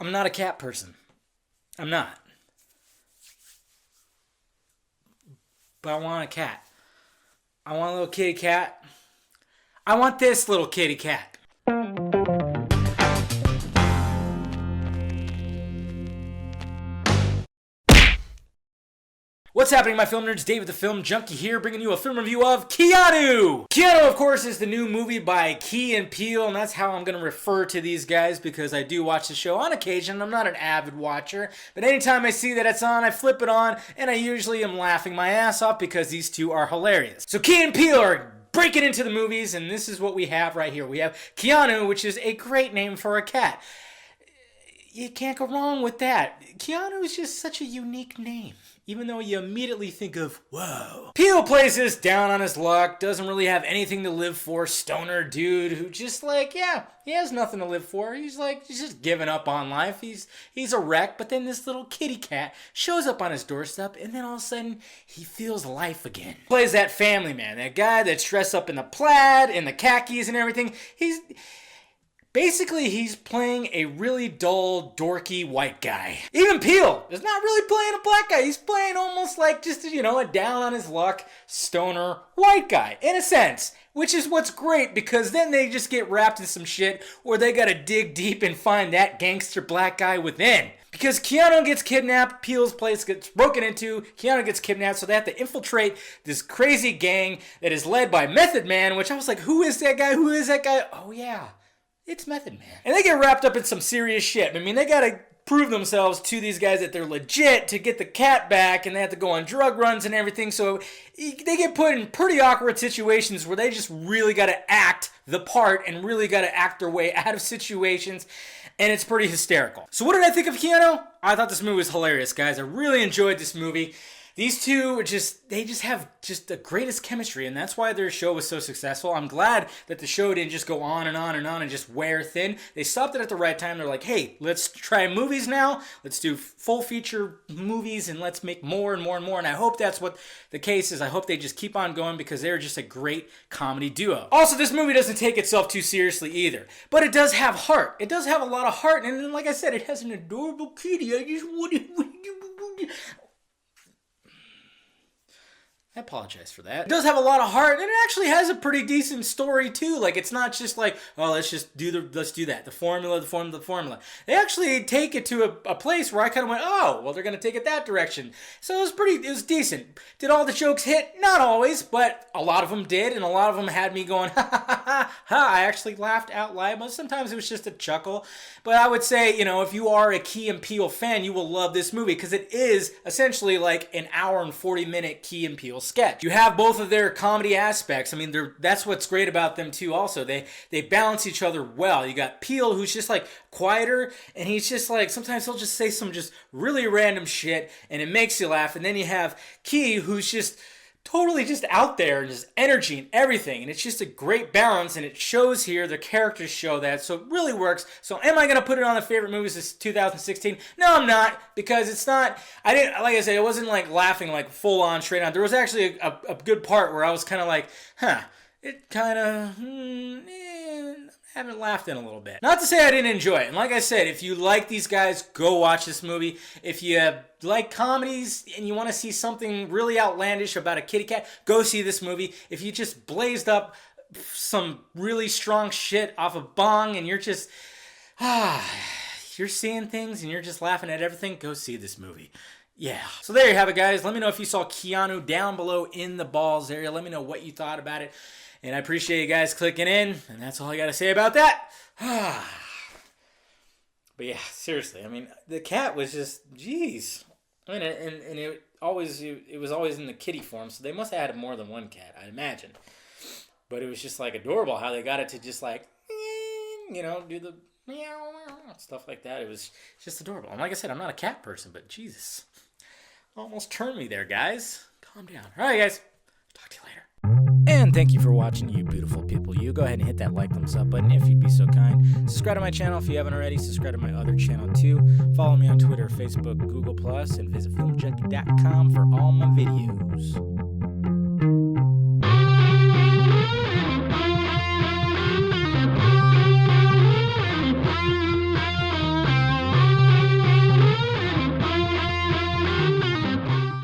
I'm not a cat person. I'm not. But I want a cat. I want a little kitty cat. I want this little kitty cat. What's happening, my film nerds? David the Film Junkie here, bringing you a film review of Keanu! Keanu, of course, is the new movie by Key and Peele, and that's how I'm going to refer to these guys because I do watch the show on occasion. I'm not an avid watcher, but anytime I see that it's on, I flip it on, and I usually am laughing my ass off because these two are hilarious. So Key and Peele are breaking into the movies, and this is what we have right here. We have Keanu, which is a great name for a cat. You can't go wrong with that. Keanu is just such a unique name, even though you immediately think of, whoa. Peele plays this down on his luck, doesn't really have anything to live for, stoner dude who just like, yeah, he has nothing to live for. He's just giving up on life. He's a wreck, but then this little kitty cat shows up on his doorstep, and then all of a sudden, he feels life again. Plays that family man, that guy that's dressed up in the plaid, and the khakis and everything. Basically, he's playing a really dull, dorky white guy. Even Peele is not really playing a black guy. He's playing almost like just, a down on his luck, stoner, white guy, in a sense. Which is what's great, because then they just get wrapped in some shit where they gotta dig deep and find that gangster black guy within. Because Keanu gets kidnapped, Peele's place gets broken into, Keanu gets kidnapped, so they have to infiltrate this crazy gang that is led by Method Man, which I was like, who is that guy? Who is that guy? Oh yeah. It's Method Man. And they get wrapped up in some serious shit. I mean, they gotta prove themselves to these guys that they're legit to get the cat back, and they have to go on drug runs and everything. So they get put in pretty awkward situations where they just really gotta act the part and really gotta act their way out of situations. And it's pretty hysterical. So what did I think of Keanu? I thought this movie was hilarious, guys. I really enjoyed this movie. These two they just have the greatest chemistry, and that's why their show was so successful. I'm glad that the show didn't just go on and on and on and just wear thin. They stopped it at the right time. They're like, hey, let's try movies now. Let's do full feature movies, and let's make more and more and more. And I hope that's what the case is. I hope they just keep on going because they're just a great comedy duo. Also, this movie doesn't take itself too seriously either, but it does have heart. It does have a lot of heart, and then, like I said, it has an adorable kitty. I apologize for that. It does have a lot of heart, and it actually has a pretty decent story too. Like, it's not just like, oh, let's do that. The formula. They actually take it to a place where I kind of went, oh, well, they're gonna take it that direction. So it was decent. Did all the jokes hit? Not always, but a lot of them did, and a lot of them had me going, ha ha ha ha ha. I actually laughed out loud, but sometimes it was just a chuckle. But I would say, if you are a Key and Peele fan, you will love this movie because it is essentially like an hour and 40-minute Key and Peele sketch. You have both of their comedy aspects. I mean, that's what's great about them too. Also, they balance each other well. You got Peele, who's just like quieter, and he's just like, sometimes he'll just say some just really random shit, and it makes you laugh. And then you have Key, who's just totally just out there and just energy and everything, and it's just a great balance, and it shows here. The characters show that, so it really works. So am I going to put it on the favorite movies of 2016? No, I'm not, because it's not, like I said, it wasn't like laughing like full on straight on. There was actually a good part where I was kind of like, it kind of, I haven't laughed in a little bit. Not to say I didn't enjoy it. And like I said, if you like these guys, go watch this movie. If you like comedies and you want to see something really outlandish about a kitty cat, go see this movie. If you just blazed up some really strong shit off a bong and you're just, you're seeing things and you're just laughing at everything, go see this movie. Yeah. So there you have it, guys. Let me know if you saw Keanu down below in the balls area. Let me know what you thought about it. And I appreciate you guys clicking in. And that's all I got to say about that. But yeah, seriously. I mean, the cat was just, jeez. I mean, and it was always in the kitty form. So they must have had more than one cat, I'd imagine. But it was just like adorable how they got it to just like, do the meow, stuff like that. It was just adorable. And like I said, I'm not a cat person, but Jesus. Almost turned me there, guys. Calm down. All right, guys. Talk to you later. And thank you for watching, you beautiful people. You go ahead and hit that like, thumbs up button if you'd be so kind. Subscribe to my channel if you haven't already. Subscribe to my other channel too. Follow me on Twitter, Facebook, Google+, and visit filmjunkie.com for all my videos.